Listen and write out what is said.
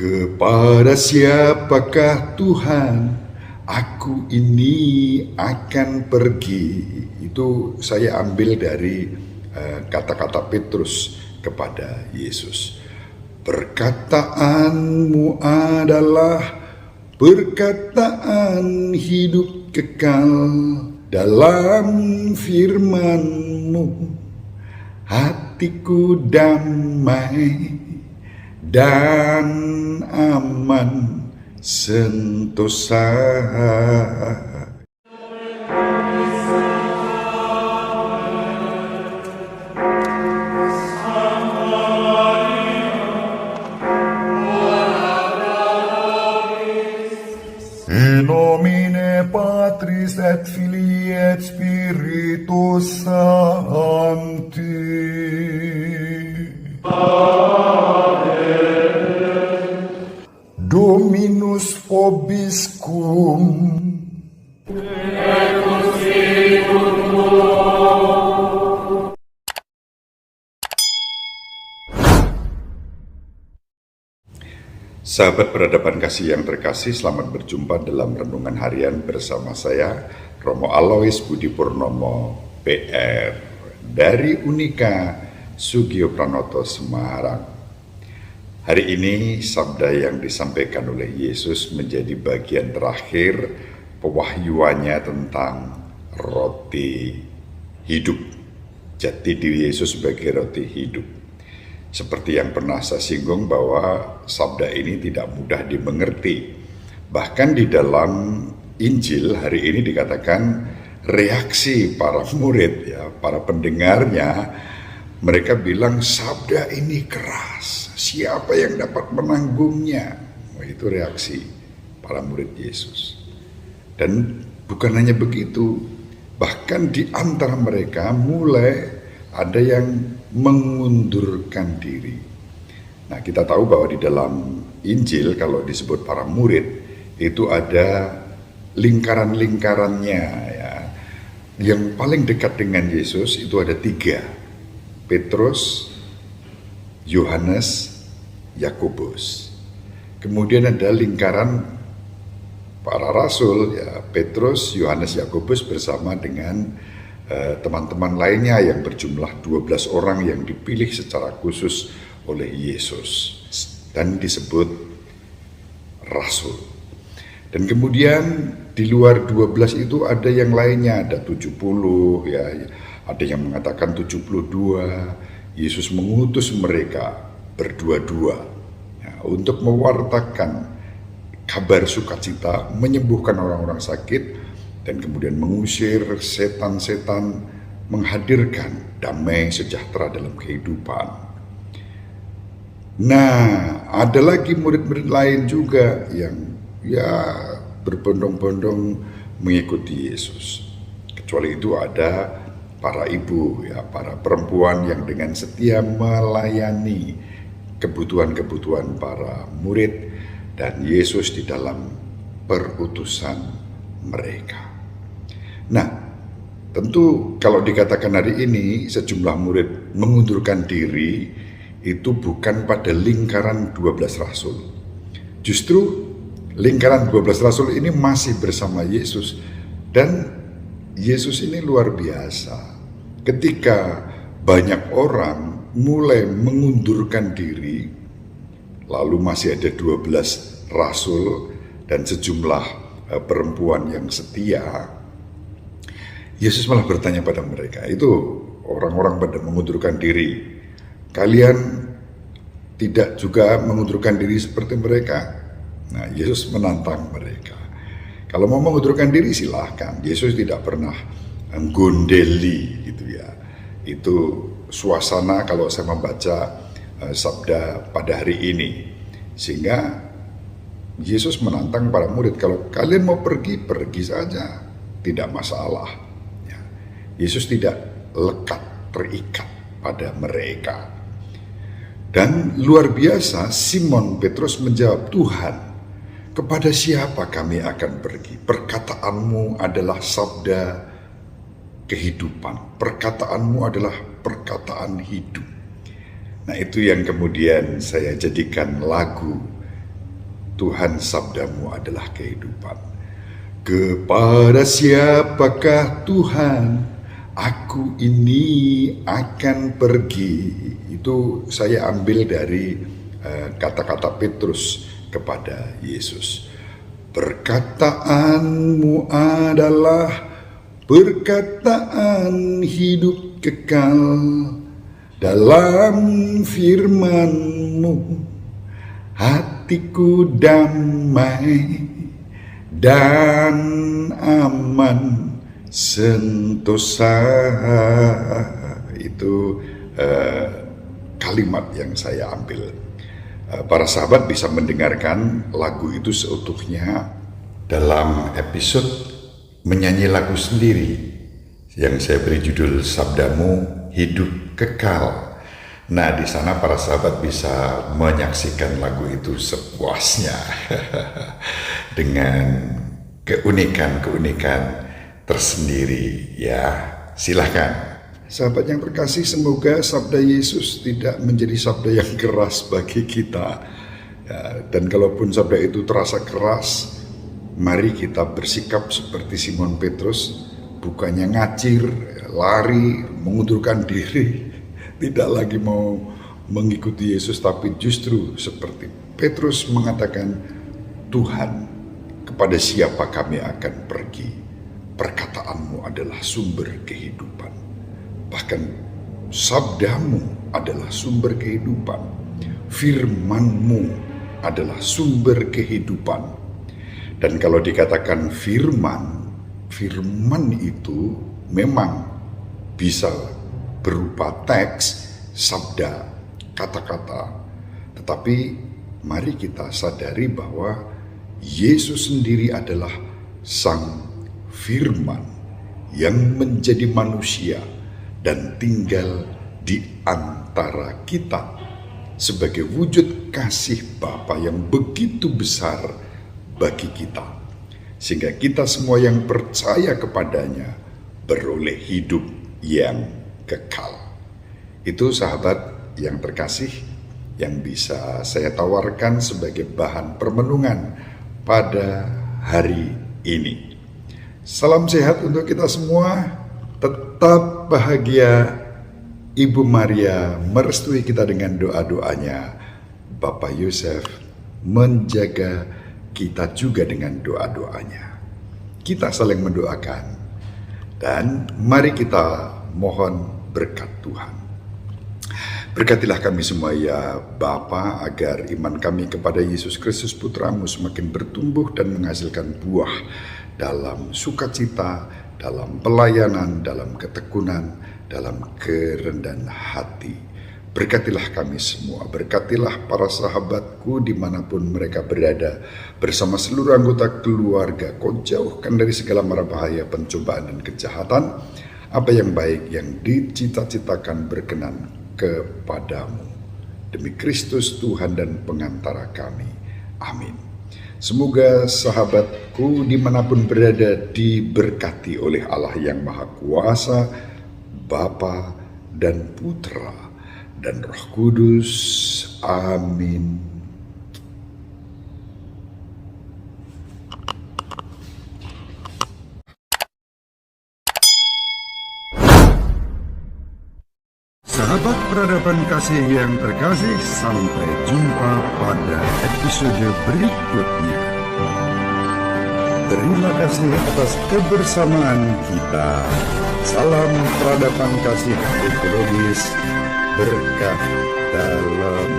Kepada siapakah Tuhan aku ini akan pergi? Itu saya ambil dari kata-kata Petrus kepada Yesus. Perkataanmu adalah perkataan hidup kekal. Dalam firman-Mu hatiku damai dan aman sentosa. In nomine Patris et Filii et Spiritus Sancti. Dominus vobiscum. Sahabat peradaban kasih yang terkasih, selamat berjumpa dalam renungan harian bersama saya, Romo Alois Budi Purnomo, PR, dari Unika Sugio Pranoto, Semarang. Hari ini sabda yang disampaikan oleh Yesus menjadi bagian terakhir pewahyuannya tentang roti hidup. Jati diri Yesus sebagai roti hidup. Seperti yang pernah saya singgung bahwa sabda ini tidak mudah dimengerti. Bahkan di dalam Injil hari ini dikatakan reaksi para murid, ya, para pendengarnya, mereka bilang sabda ini keras, siapa yang dapat menanggungnya? Itu reaksi para murid Yesus. Dan bukan hanya begitu, bahkan di antara mereka mulai ada yang mengundurkan diri. Nah, kita tahu bahwa di dalam Injil kalau disebut para murid itu ada lingkaran-lingkarannya, ya. Yang paling dekat dengan Yesus itu ada 3: Petrus, Yohanes, Yakobus. Kemudian ada lingkaran para rasul, ya, Petrus, Yohanes, Yakobus bersama dengan teman-teman lainnya yang berjumlah 12 orang yang dipilih secara khusus oleh Yesus dan disebut rasul. Dan kemudian di luar 12 itu ada yang lainnya, ada 70, ya, ada yang mengatakan 72. Yesus mengutus mereka berdua-dua, ya, untuk mewartakan kabar sukacita, menyembuhkan orang-orang sakit, dan kemudian mengusir setan-setan, menghadirkan damai sejahtera dalam kehidupan. Nah, ada lagi murid-murid lain juga yang berbondong-bondong mengikuti Yesus. Kecuali itu ada para ibu, ya, para perempuan yang dengan setia melayani kebutuhan-kebutuhan para murid dan Yesus di dalam perutusan mereka. Nah, tentu kalau dikatakan hari ini sejumlah murid mengundurkan diri, itu bukan pada lingkaran 12 rasul. Justru lingkaran 12 rasul ini masih bersama Yesus. Dan Yesus ini luar biasa. Ketika banyak orang mulai mengundurkan diri, lalu masih ada 12 rasul dan sejumlah perempuan yang setia, Yesus malah bertanya pada mereka, itu orang-orang pada mengundurkan diri, kalian tidak juga mengundurkan diri seperti mereka? Nah, Yesus menantang mereka. Kalau mau mengundurkan diri silahkan. Yesus tidak pernah menggondeli, gitu ya. Itu suasana kalau saya membaca sabda pada hari ini. Sehingga Yesus menantang para murid, kalau kalian mau pergi, pergi saja, tidak masalah. Yesus tidak lekat, terikat pada mereka. Dan luar biasa, Simon Petrus menjawab, Tuhan, kepada siapa kami akan pergi? Perkataanmu adalah sabda kehidupan. Perkataanmu adalah perkataan hidup. Nah, itu yang kemudian saya jadikan lagu Tuhan, sabdamu adalah kehidupan. Kepada siapakah Tuhan aku ini akan pergi? Itu saya ambil dari kata-kata Petrus kepada Yesus. Perkataanmu adalah perkataan hidup kekal. Dalam firman-Mu hatiku damai dan aman sentosa. Itu kalimat yang saya ambil. Para sahabat bisa mendengarkan lagu itu seutuhnya dalam episode menyanyi lagu sendiri yang saya beri judul Sabdamu Hidup Kekal. Nah, di sana para sahabat bisa menyaksikan lagu itu sepuasnya dengan keunikan-keunikan tersendiri ya. Silahkan. Sahabat yang terkasih, semoga sabda Yesus tidak menjadi sabda yang keras bagi kita ya, dan kalaupun sabda itu terasa keras, mari kita bersikap seperti Simon Petrus, bukannya ngacir, lari, mengundurkan diri, tidak lagi mau mengikuti Yesus, tapi justru seperti Petrus mengatakan, Tuhan, kepada siapa kami akan pergi? Perkataanmu adalah sumber kehidupan. Bahkan sabdamu adalah sumber kehidupan. Firman-Mu adalah sumber kehidupan. Dan kalau dikatakan firman itu memang bisa berupa teks, sabda, kata-kata. Tetapi mari kita sadari bahwa Yesus sendiri adalah Sang Firman yang menjadi manusia dan tinggal di antara kita sebagai wujud kasih Bapa yang begitu besar bagi kita, sehingga kita semua yang percaya kepadanya beroleh hidup yang kekal. Itu sahabat yang terkasih yang bisa saya tawarkan sebagai bahan permenungan pada hari ini. Salam sehat untuk kita semua. Tetap bahagia. Ibu Maria merestui kita dengan doa-doanya. Bapak Yosef menjaga kita juga dengan doa-doanya. Kita saling mendoakan. Dan mari kita mohon berkat Tuhan. Berkatilah kami semua ya Bapa, agar iman kami kepada Yesus Kristus Putramu semakin bertumbuh dan menghasilkan buah dalam sukacita, dalam pelayanan, dalam ketekunan, dalam kerendahan hati. Berkatilah kami semua, berkatilah para sahabatku dimanapun mereka berada, bersama seluruh anggota keluarga. Kau jauhkan dari segala mara bahaya, pencobaan dan kejahatan. Apa yang baik yang dicita-citakan berkenan kepadamu. Demi Kristus Tuhan dan pengantara kami. Amin. Semoga sahabatku dimanapun berada diberkati oleh Allah yang Maha Kuasa, Bapa dan Putra dan Roh Kudus. Amin. Sahabat peradaban kasih yang terkasih, sampai jumpa pada episode berikutnya. Terima kasih atas kebersamaan kita. Salam peradaban kasih ekologis, berkah dalam